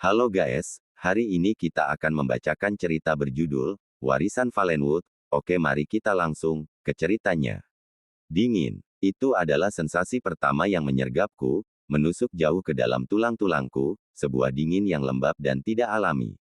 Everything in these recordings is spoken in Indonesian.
Halo guys, hari ini kita akan membacakan cerita berjudul Warisan Valenwood. Oke, mari kita langsung ke ceritanya. Dingin, itu adalah sensasi pertama yang menyergapku, menusuk jauh ke dalam tulang-tulangku, sebuah dingin yang lembab dan tidak alami.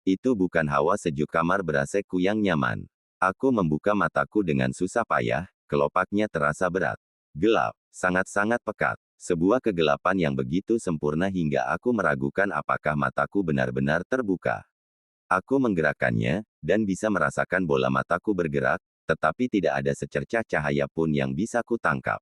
Itu bukan hawa sejuk kamar ber-AC-ku yang nyaman. Aku membuka mataku dengan susah payah, kelopaknya terasa berat. Gelap, sangat-sangat pekat. Sebuah kegelapan yang begitu sempurna hingga aku meragukan apakah mataku benar-benar terbuka. Aku menggerakkannya, dan bisa merasakan bola mataku bergerak, tetapi tidak ada secercah cahaya pun yang bisa kutangkap.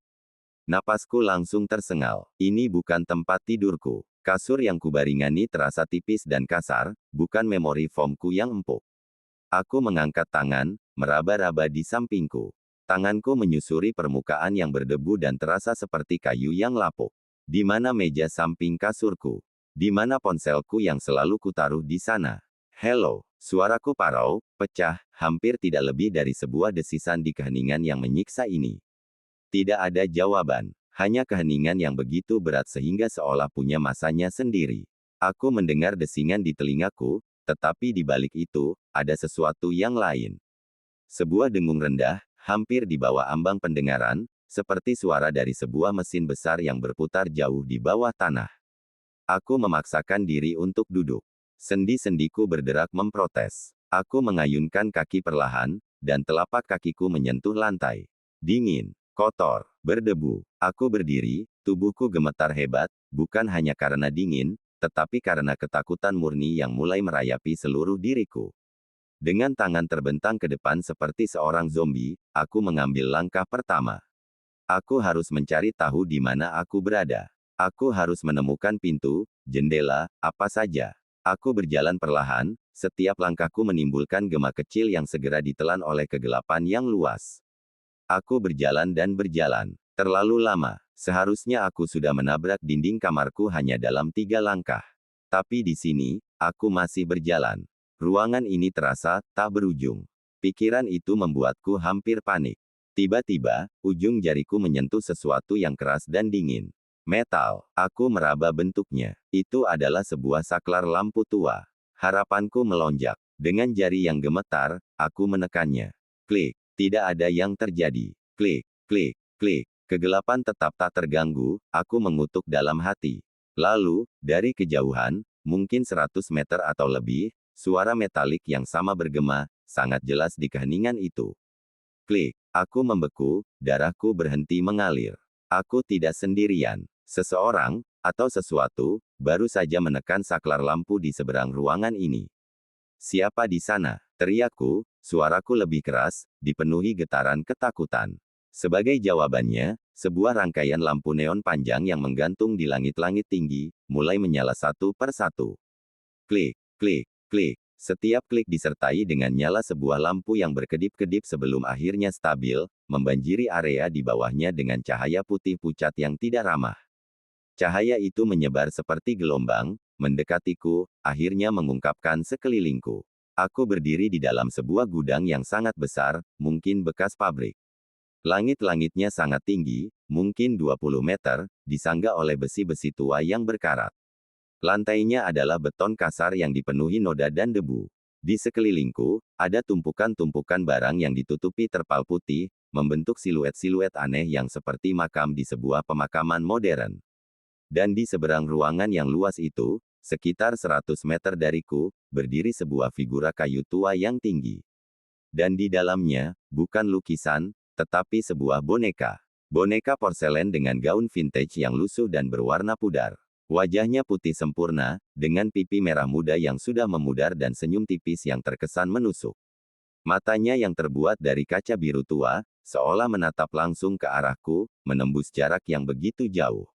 Napasku langsung tersengal. Ini bukan tempat tidurku. Kasur yang kubaringani terasa tipis dan kasar, bukan memori foamku yang empuk. Aku mengangkat tangan, meraba-raba di sampingku. Tanganku menyusuri permukaan yang berdebu dan terasa seperti kayu yang lapuk. Di mana meja samping kasurku? Di mana ponselku yang selalu kutaruh di sana? Hello, suaraku parau, pecah, hampir tidak lebih dari sebuah desisan di keheningan yang menyiksa ini. Tidak ada jawaban, hanya keheningan yang begitu berat sehingga seolah punya masanya sendiri. Aku mendengar desingan di telingaku, tetapi di balik itu, ada sesuatu yang lain. Sebuah dengung rendah, hampir di bawah ambang pendengaran, seperti suara dari sebuah mesin besar yang berputar jauh di bawah tanah. Aku memaksakan diri untuk duduk. Sendi-sendiku berderak memprotes. Aku mengayunkan kaki perlahan, dan telapak kakiku menyentuh lantai. Dingin, kotor, berdebu. Aku berdiri, tubuhku gemetar hebat, bukan hanya karena dingin, tetapi karena ketakutan murni yang mulai merayapi seluruh diriku. Dengan tangan terbentang ke depan seperti seorang zombie, aku mengambil langkah pertama. Aku harus mencari tahu di mana aku berada. Aku harus menemukan pintu, jendela, apa saja. Aku berjalan perlahan, setiap langkahku menimbulkan gema kecil yang segera ditelan oleh kegelapan yang luas. Aku berjalan dan berjalan. Terlalu lama. Seharusnya aku sudah menabrak dinding kamarku hanya dalam 3 langkah. Tapi di sini, aku masih berjalan. Ruangan ini terasa tak berujung. Pikiran itu membuatku hampir panik. Tiba-tiba, ujung jariku menyentuh sesuatu yang keras dan dingin. Metal. Aku meraba bentuknya. Itu adalah sebuah saklar lampu tua. Harapanku melonjak. Dengan jari yang gemetar, aku menekannya. Klik. Tidak ada yang terjadi. Klik, klik, klik. Kegelapan tetap tak terganggu, aku mengutuk dalam hati. Lalu, dari kejauhan, mungkin 100 meter atau lebih, suara metalik yang sama bergema, sangat jelas di keheningan itu. Klik, aku membeku, darahku berhenti mengalir. Aku tidak sendirian. Seseorang, atau sesuatu, baru saja menekan saklar lampu di seberang ruangan ini. Siapa di sana? Teriakku, suaraku lebih keras, dipenuhi getaran ketakutan. Sebagai jawabannya, sebuah rangkaian lampu neon panjang yang menggantung di langit-langit tinggi, mulai menyala satu per satu. Klik, klik, klik. Setiap klik disertai dengan nyala sebuah lampu yang berkedip-kedip sebelum akhirnya stabil, membanjiri area di bawahnya dengan cahaya putih pucat yang tidak ramah. Cahaya itu menyebar seperti gelombang, mendekatiku, akhirnya mengungkapkan sekelilingku. Aku berdiri di dalam sebuah gudang yang sangat besar, mungkin bekas pabrik. Langit-langitnya sangat tinggi, mungkin 20 meter, disangga oleh besi-besi tua yang berkarat. Lantainya adalah beton kasar yang dipenuhi noda dan debu. Di sekelilingku, ada tumpukan-tumpukan barang yang ditutupi terpal putih, membentuk siluet-siluet aneh yang seperti makam di sebuah pemakaman modern. Dan di seberang ruangan yang luas itu, sekitar 100 meter dariku, berdiri sebuah figura kayu tua yang tinggi. Dan di dalamnya, bukan lukisan, tetapi sebuah boneka. Boneka porselen dengan gaun vintage yang lusuh dan berwarna pudar. Wajahnya putih sempurna, dengan pipi merah muda yang sudah memudar dan senyum tipis yang terkesan menusuk. Matanya yang terbuat dari kaca biru tua, seolah menatap langsung ke arahku, menembus jarak yang begitu jauh.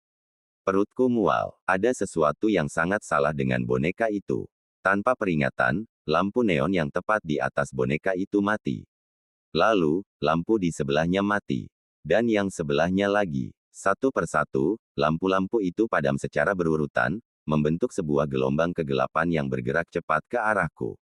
Perutku mual. Ada sesuatu yang sangat salah dengan boneka itu. Tanpa peringatan, lampu neon yang tepat di atas boneka itu mati. Lalu, lampu di sebelahnya mati. Dan yang sebelahnya lagi. Satu persatu, lampu-lampu itu padam secara berurutan, membentuk sebuah gelombang kegelapan yang bergerak cepat ke arahku.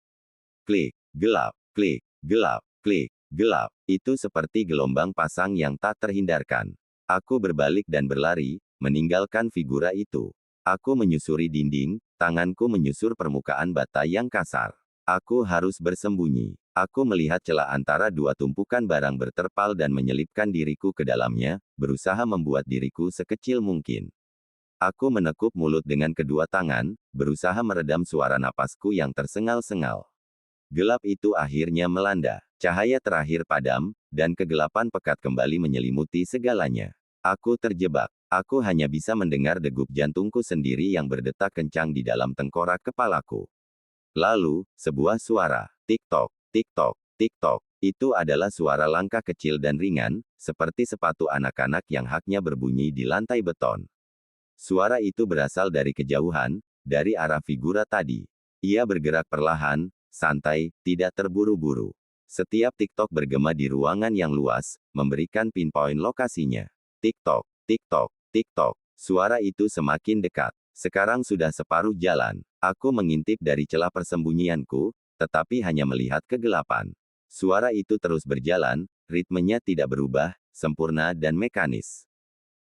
Klik, gelap, klik, gelap, klik, gelap. Itu seperti gelombang pasang yang tak terhindarkan. Aku berbalik dan berlari, meninggalkan figura itu. Aku menyusuri dinding, Tanganku menyusur permukaan bata yang kasar. Aku harus bersembunyi. Aku melihat celah antara dua tumpukan barang berterpal dan menyelipkan diriku ke dalamnya, berusaha membuat diriku sekecil mungkin. Aku menekuk mulut dengan kedua tangan, berusaha meredam suara napasku yang tersengal-sengal. Gelap itu akhirnya melanda. Cahaya terakhir padam, dan kegelapan pekat kembali menyelimuti segalanya. Aku terjebak. Aku hanya bisa mendengar degup jantungku sendiri yang berdetak kencang di dalam tengkorak kepalaku. Lalu, sebuah suara, tik-tok, tik-tok, tik-tok. Itu adalah suara langkah kecil dan ringan, seperti sepatu anak-anak yang haknya berbunyi di lantai beton. Suara itu berasal dari kejauhan, dari arah figura tadi. Ia bergerak perlahan, santai, tidak terburu-buru. Setiap tik-tok bergema di ruangan yang luas, memberikan pinpoint lokasinya. Tik-tok, tik-tok, tik-tok. Suara itu semakin dekat. Sekarang sudah separuh jalan. Aku mengintip dari celah persembunyianku, tetapi hanya melihat kegelapan. Suara itu terus berjalan, ritmenya tidak berubah, sempurna dan mekanis.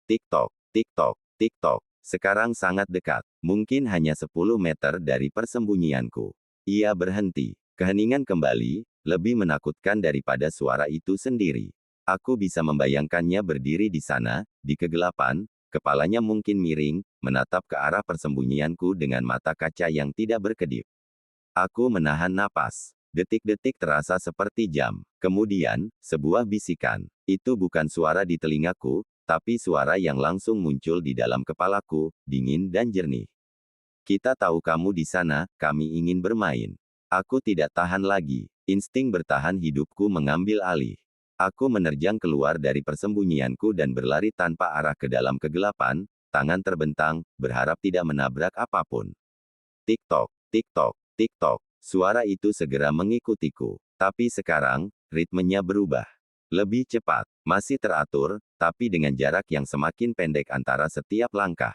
Tik-tok, tik-tok, tik-tok. Sekarang sangat dekat. Mungkin hanya 10 meter dari persembunyianku. Ia berhenti. Keheningan kembali, lebih menakutkan daripada suara itu sendiri. Aku bisa membayangkannya berdiri di sana, di kegelapan, kepalanya mungkin miring, menatap ke arah persembunyianku dengan mata kaca yang tidak berkedip. Aku menahan napas. Detik-detik terasa seperti jam. Kemudian, sebuah bisikan. Itu bukan suara di telingaku, tapi suara yang langsung muncul di dalam kepalaku, dingin dan jernih. Kita tahu kamu di sana, kami ingin bermain. Aku tidak tahan lagi. Insting bertahan hidupku mengambil alih. Aku menerjang keluar dari persembunyianku dan berlari tanpa arah ke dalam kegelapan, tangan terbentang, berharap tidak menabrak apapun. Tik-tok, tik-tok, tik-tok. Suara itu segera mengikutiku. Tapi sekarang, ritmenya berubah. Lebih cepat, masih teratur, tapi dengan jarak yang semakin pendek antara setiap langkah.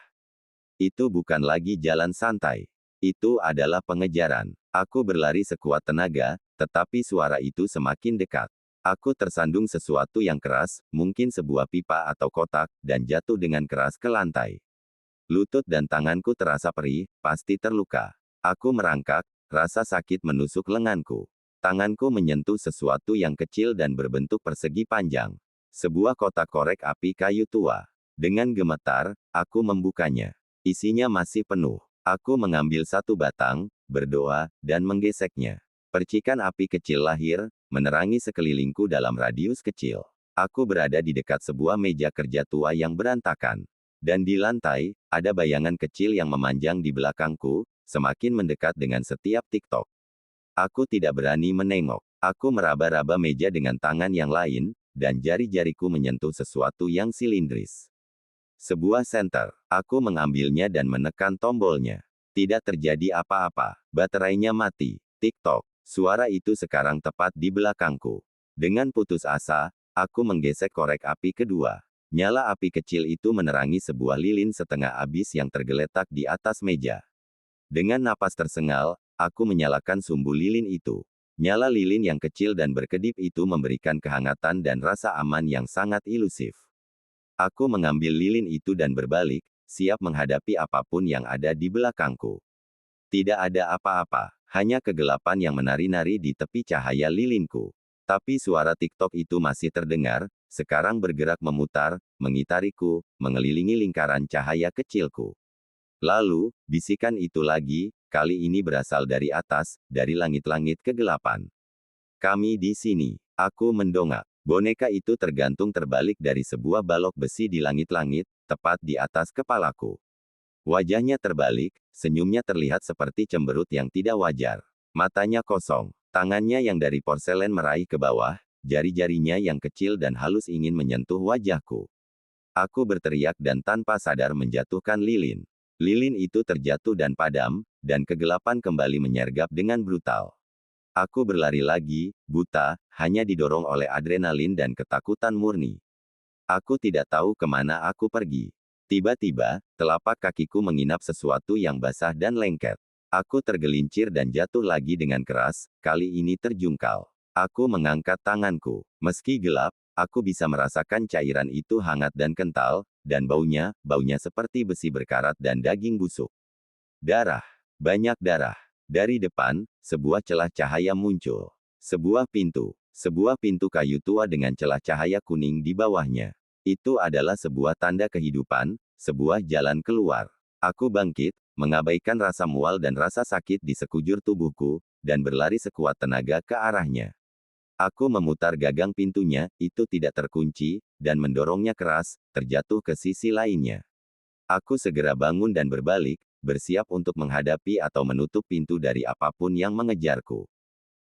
Itu bukan lagi jalan santai. Itu adalah pengejaran. Aku berlari sekuat tenaga, tetapi suara itu semakin dekat. Aku tersandung sesuatu yang keras, mungkin sebuah pipa atau kotak, dan jatuh dengan keras ke lantai. Lutut dan tanganku terasa perih, pasti terluka. Aku merangkak, rasa sakit menusuk lenganku. Tanganku menyentuh sesuatu yang kecil dan berbentuk persegi panjang. Sebuah kotak korek api kayu tua. Dengan gemetar, aku membukanya. Isinya masih penuh. Aku mengambil satu batang, berdoa, dan menggeseknya. Percikan api kecil lahir, menerangi sekelilingku dalam radius kecil. Aku berada di dekat sebuah meja kerja tua yang berantakan. Dan di lantai, ada bayangan kecil yang memanjang di belakangku, semakin mendekat dengan setiap tik-tok. Aku tidak berani menengok. Aku meraba-raba meja dengan tangan yang lain, dan jari-jariku menyentuh sesuatu yang silindris. Sebuah senter. Aku mengambilnya dan menekan tombolnya. Tidak terjadi apa-apa. Baterainya mati. Tik-tok. Suara itu sekarang tepat di belakangku. Dengan putus asa, aku menggesek korek api kedua. Nyala api kecil itu menerangi sebuah lilin setengah habis yang tergeletak di atas meja. Dengan napas tersengal, aku menyalakan sumbu lilin itu. Nyala lilin yang kecil dan berkedip itu memberikan kehangatan dan rasa aman yang sangat ilusif. Aku mengambil lilin itu dan berbalik, siap menghadapi apapun yang ada di belakangku. Tidak ada apa-apa, hanya kegelapan yang menari-nari di tepi cahaya lilinku. Tapi suara tik-tok itu masih terdengar, sekarang bergerak memutar, mengitariku, mengelilingi lingkaran cahaya kecilku. Lalu, bisikan itu lagi, kali ini berasal dari atas, dari langit-langit kegelapan. Kami di sini. Aku mendongak. Boneka itu tergantung terbalik dari sebuah balok besi di langit-langit, tepat di atas kepalaku. Wajahnya terbalik, senyumnya terlihat seperti cemberut yang tidak wajar. Matanya kosong, tangannya yang dari porselen meraih ke bawah, jari-jarinya yang kecil dan halus ingin menyentuh wajahku. Aku berteriak dan tanpa sadar menjatuhkan lilin. Lilin itu terjatuh dan padam, dan kegelapan kembali menyergap dengan brutal. Aku berlari lagi, buta, hanya didorong oleh adrenalin dan ketakutan murni. Aku tidak tahu kemana aku pergi. Tiba-tiba, telapak kakiku menginap sesuatu yang basah dan lengket. Aku tergelincir dan jatuh lagi dengan keras, kali ini terjungkal. Aku mengangkat tanganku. Meski gelap, aku bisa merasakan cairan itu hangat dan kental, dan baunya seperti besi berkarat dan daging busuk. Darah. Banyak darah. Dari depan, sebuah celah cahaya muncul. Sebuah pintu. Sebuah pintu kayu tua dengan celah cahaya kuning di bawahnya. Itu adalah sebuah tanda kehidupan, sebuah jalan keluar. Aku bangkit, mengabaikan rasa mual dan rasa sakit di sekujur tubuhku, dan berlari sekuat tenaga ke arahnya. Aku memutar gagang pintunya, itu tidak terkunci, dan mendorongnya keras, terjatuh ke sisi lainnya. Aku segera bangun dan berbalik, bersiap untuk menghadapi atau menutup pintu dari apapun yang mengejarku.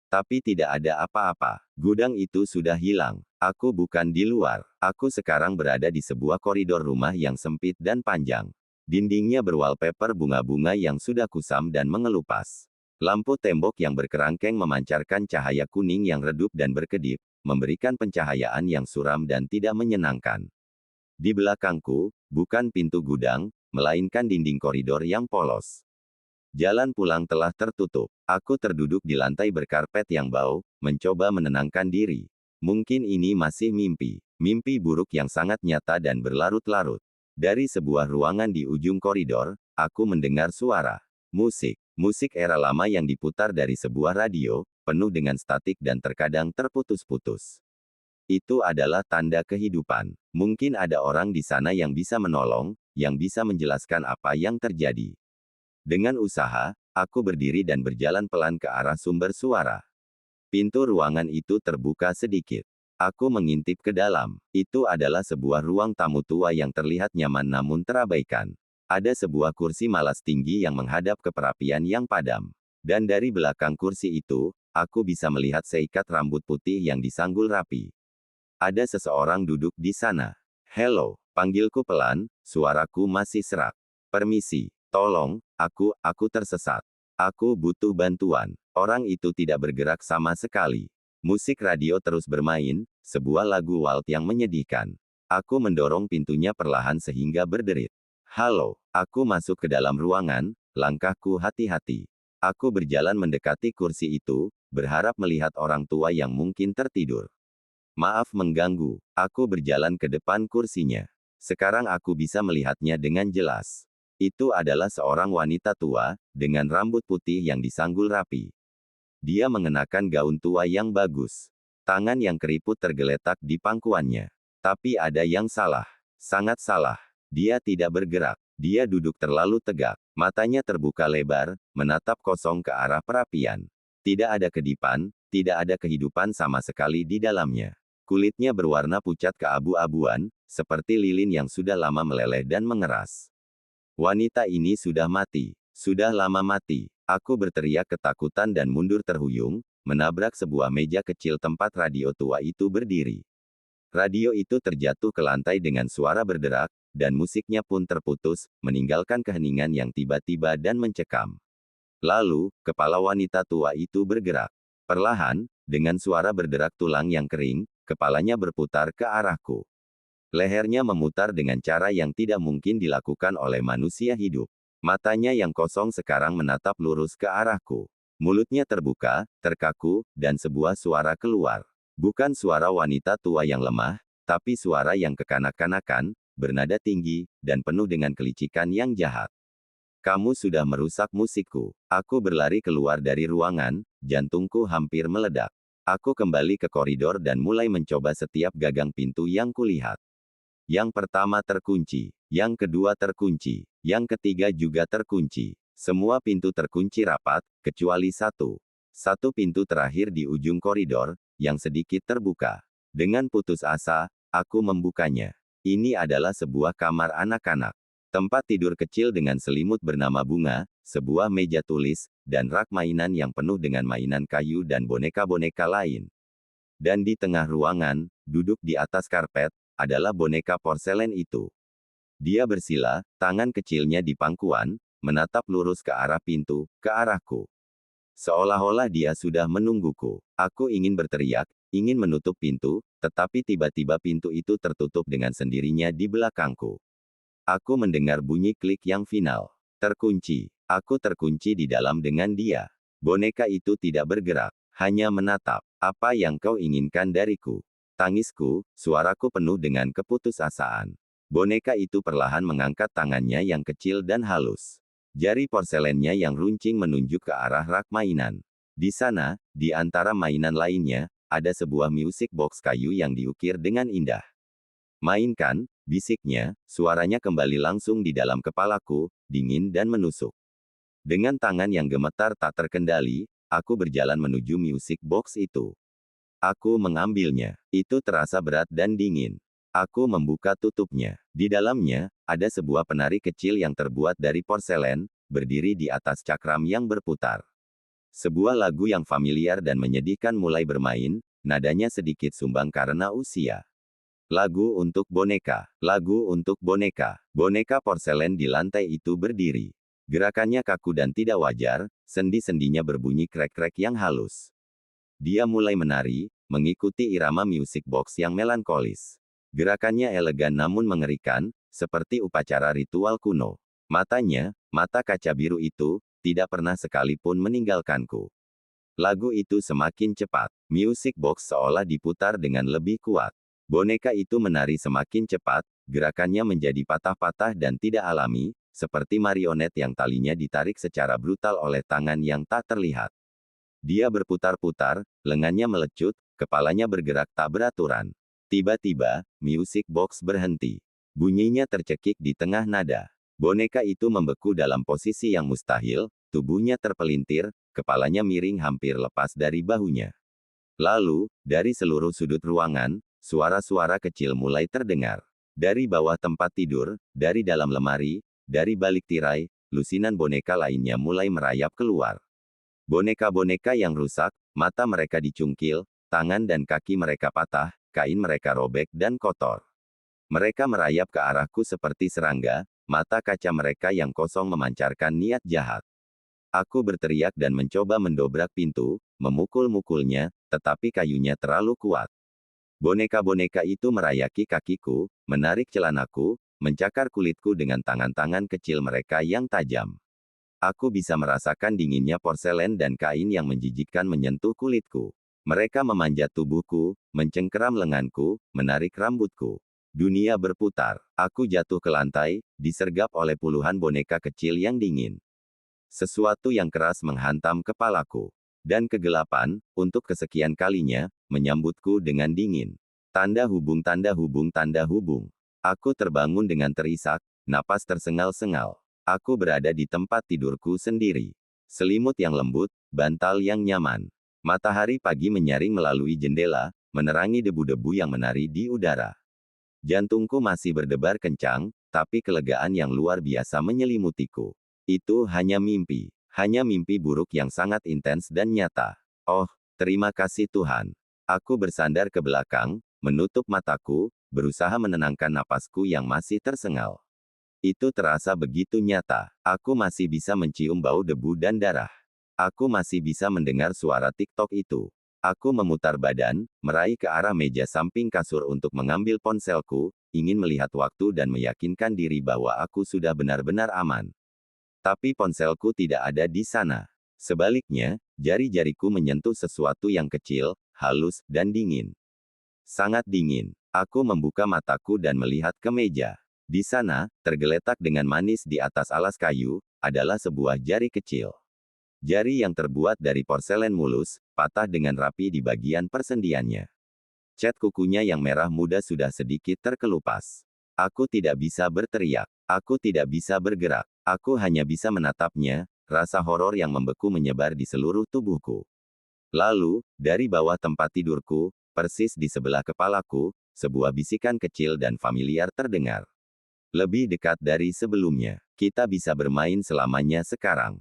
Tapi tidak ada apa-apa. Gudang itu sudah hilang. Aku bukan di luar. Aku sekarang berada di sebuah koridor rumah yang sempit dan panjang. Dindingnya berwallpaper bunga-bunga yang sudah kusam dan mengelupas. Lampu tembok yang berkerangkeng memancarkan cahaya kuning yang redup dan berkedip, memberikan pencahayaan yang suram dan tidak menyenangkan. Di belakangku, bukan pintu gudang, melainkan dinding koridor yang polos. Jalan pulang telah tertutup. Aku terduduk di lantai berkarpet yang bau, mencoba menenangkan diri. Mungkin ini masih mimpi. Mimpi buruk yang sangat nyata dan berlarut-larut. Dari sebuah ruangan di ujung koridor, aku mendengar suara. Musik. Musik era lama yang diputar dari sebuah radio, penuh dengan statik dan terkadang terputus-putus. Itu adalah tanda kehidupan. Mungkin ada orang di sana yang bisa menolong, yang bisa menjelaskan apa yang terjadi. Dengan usaha, aku berdiri dan berjalan pelan ke arah sumber suara. Pintu ruangan itu terbuka sedikit. Aku mengintip ke dalam. Itu adalah sebuah ruang tamu tua yang terlihat nyaman namun terabaikan. Ada sebuah kursi malas tinggi yang menghadap ke perapian yang padam. Dan dari belakang kursi itu, aku bisa melihat seikat rambut putih yang disanggul rapi. Ada seseorang duduk di sana. Hello, panggilku pelan, suaraku masih serak. Permisi, tolong, aku tersesat. Aku butuh bantuan. Orang itu tidak bergerak sama sekali. Musik radio terus bermain, sebuah lagu waltz yang menyedihkan. Aku mendorong pintunya perlahan sehingga berderit. Halo, aku masuk ke dalam ruangan, langkahku hati-hati. Aku berjalan mendekati kursi itu, berharap melihat orang tua yang mungkin tertidur. Maaf mengganggu, aku berjalan ke depan kursinya. Sekarang aku bisa melihatnya dengan jelas. Itu adalah seorang wanita tua, dengan rambut putih yang disanggul rapi. Dia mengenakan gaun tua yang bagus. Tangan yang keriput tergeletak di pangkuannya. Tapi ada yang salah. Sangat salah. Dia tidak bergerak. Dia duduk terlalu tegak. Matanya terbuka lebar, menatap kosong ke arah perapian. Tidak ada kedipan, tidak ada kehidupan sama sekali di dalamnya. Kulitnya berwarna pucat keabu-abuan, seperti lilin yang sudah lama meleleh dan mengeras. Wanita ini sudah mati. Sudah lama mati. Aku berteriak ketakutan dan mundur terhuyung, menabrak sebuah meja kecil tempat radio tua itu berdiri. Radio itu terjatuh ke lantai dengan suara berderak, dan musiknya pun terputus, meninggalkan keheningan yang tiba-tiba dan mencekam. Lalu, kepala wanita tua itu bergerak. Perlahan, dengan suara berderak tulang yang kering, kepalanya berputar ke arahku. Lehernya memutar dengan cara yang tidak mungkin dilakukan oleh manusia hidup. Matanya yang kosong sekarang menatap lurus ke arahku. Mulutnya terbuka, terkaku, dan sebuah suara keluar. Bukan suara wanita tua yang lemah, tapi suara yang kekanak-kanakan, bernada tinggi, dan penuh dengan kelicikan yang jahat. Kamu sudah merusak musikku. Aku berlari keluar dari ruangan, jantungku hampir meledak. Aku kembali ke koridor dan mulai mencoba setiap gagang pintu yang kulihat. Yang pertama terkunci, yang kedua terkunci, yang ketiga juga terkunci. Semua pintu terkunci rapat, kecuali satu. Satu pintu terakhir di ujung koridor, yang sedikit terbuka. Dengan putus asa, aku membukanya. Ini adalah sebuah kamar anak-anak. Tempat tidur kecil dengan selimut bernama bunga, sebuah meja tulis, dan rak mainan yang penuh dengan mainan kayu dan boneka-boneka lain. Dan di tengah ruangan, duduk di atas karpet, adalah boneka porselen itu. Dia bersila, tangan kecilnya di pangkuan, menatap lurus ke arah pintu, ke arahku. Seolah-olah dia sudah menungguku. Aku ingin berteriak, ingin menutup pintu, tetapi tiba-tiba pintu itu tertutup dengan sendirinya di belakangku. Aku mendengar bunyi klik yang final. Terkunci. Aku terkunci di dalam dengan dia. Boneka itu tidak bergerak, hanya menatap. Apa yang kau inginkan dariku? Tangisku, suaraku penuh dengan keputusasaan. Boneka itu perlahan mengangkat tangannya yang kecil dan halus. Jari porselennya yang runcing menunjuk ke arah rak mainan. Di sana, di antara mainan lainnya, ada sebuah music box kayu yang diukir dengan indah. Mainkan, bisiknya, suaranya kembali langsung di dalam kepalaku, dingin dan menusuk. Dengan tangan yang gemetar tak terkendali, aku berjalan menuju music box itu. Aku mengambilnya. Itu terasa berat dan dingin. Aku membuka tutupnya. Di dalamnya, ada sebuah penari kecil yang terbuat dari porselen, berdiri di atas cakram yang berputar. Sebuah lagu yang familiar dan menyedihkan mulai bermain, nadanya sedikit sumbang karena usia. Lagu untuk boneka. Lagu untuk boneka. Boneka porselen di lantai itu berdiri. Gerakannya kaku dan tidak wajar, sendi-sendinya berbunyi krek-krek yang halus. Dia mulai menari, mengikuti irama music box yang melankolis. Gerakannya elegan namun mengerikan, seperti upacara ritual kuno. Matanya, mata kaca biru itu, tidak pernah sekalipun meninggalkanku. Lagu itu semakin cepat. Music box seolah diputar dengan lebih kuat. Boneka itu menari semakin cepat, gerakannya menjadi patah-patah dan tidak alami, seperti marionet yang talinya ditarik secara brutal oleh tangan yang tak terlihat. Dia berputar-putar, lengannya melecut, kepalanya bergerak tak beraturan. Tiba-tiba, music box berhenti. Bunyinya tercekik di tengah nada. Boneka itu membeku dalam posisi yang mustahil, tubuhnya terpelintir, kepalanya miring hampir lepas dari bahunya. Lalu, dari seluruh sudut ruangan, suara-suara kecil mulai terdengar. Dari bawah tempat tidur, dari dalam lemari, dari balik tirai, lusinan boneka lainnya mulai merayap keluar. Boneka-boneka yang rusak, mata mereka dicungkil, tangan dan kaki mereka patah, kain mereka robek dan kotor. Mereka merayap ke arahku seperti serangga, mata kaca mereka yang kosong memancarkan niat jahat. Aku berteriak dan mencoba mendobrak pintu, memukul-mukulnya, tetapi kayunya terlalu kuat. Boneka-boneka itu merayaki kakiku, menarik celanaku, mencakar kulitku dengan tangan-tangan kecil mereka yang tajam. Aku bisa merasakan dinginnya porselen dan kain yang menjijikkan menyentuh kulitku. Mereka memanjat tubuhku, mencengkeram lenganku, menarik rambutku. Dunia berputar. Aku jatuh ke lantai, disergap oleh puluhan boneka kecil yang dingin. Sesuatu yang keras menghantam kepalaku. Dan kegelapan, untuk kesekian kalinya, menyambutku dengan dingin. Tanda hubung, tanda hubung, tanda hubung. Aku terbangun dengan terisak, napas tersengal-sengal. Aku berada di tempat tidurku sendiri. Selimut yang lembut, bantal yang nyaman. Matahari pagi menyaring melalui jendela, menerangi debu-debu yang menari di udara. Jantungku masih berdebar kencang, tapi kelegaan yang luar biasa menyelimutiku. Itu hanya mimpi buruk yang sangat intens dan nyata. Oh, terima kasih Tuhan. Aku bersandar ke belakang, menutup mataku, berusaha menenangkan napasku yang masih tersengal. Itu terasa begitu nyata. Aku masih bisa mencium bau debu dan darah. Aku masih bisa mendengar suara TikTok itu. Aku memutar badan, meraih ke arah meja samping kasur untuk mengambil ponselku, ingin melihat waktu dan meyakinkan diri bahwa aku sudah benar-benar aman. Tapi ponselku tidak ada di sana. Sebaliknya, jari-jariku menyentuh sesuatu yang kecil, halus, dan dingin. Sangat dingin. Aku membuka mataku dan melihat ke meja. Di sana, tergeletak dengan manis di atas alas kayu, adalah sebuah jari kecil. Jari yang terbuat dari porselen mulus, patah dengan rapi di bagian persendiannya. Cat kukunya yang merah muda sudah sedikit terkelupas. Aku tidak bisa berteriak. Aku tidak bisa bergerak. Aku hanya bisa menatapnya, rasa horor yang membeku menyebar di seluruh tubuhku. Lalu, dari bawah tempat tidurku, persis di sebelah kepalaku, sebuah bisikan kecil dan familiar terdengar. Lebih dekat dari sebelumnya. Kita bisa bermain selamanya sekarang.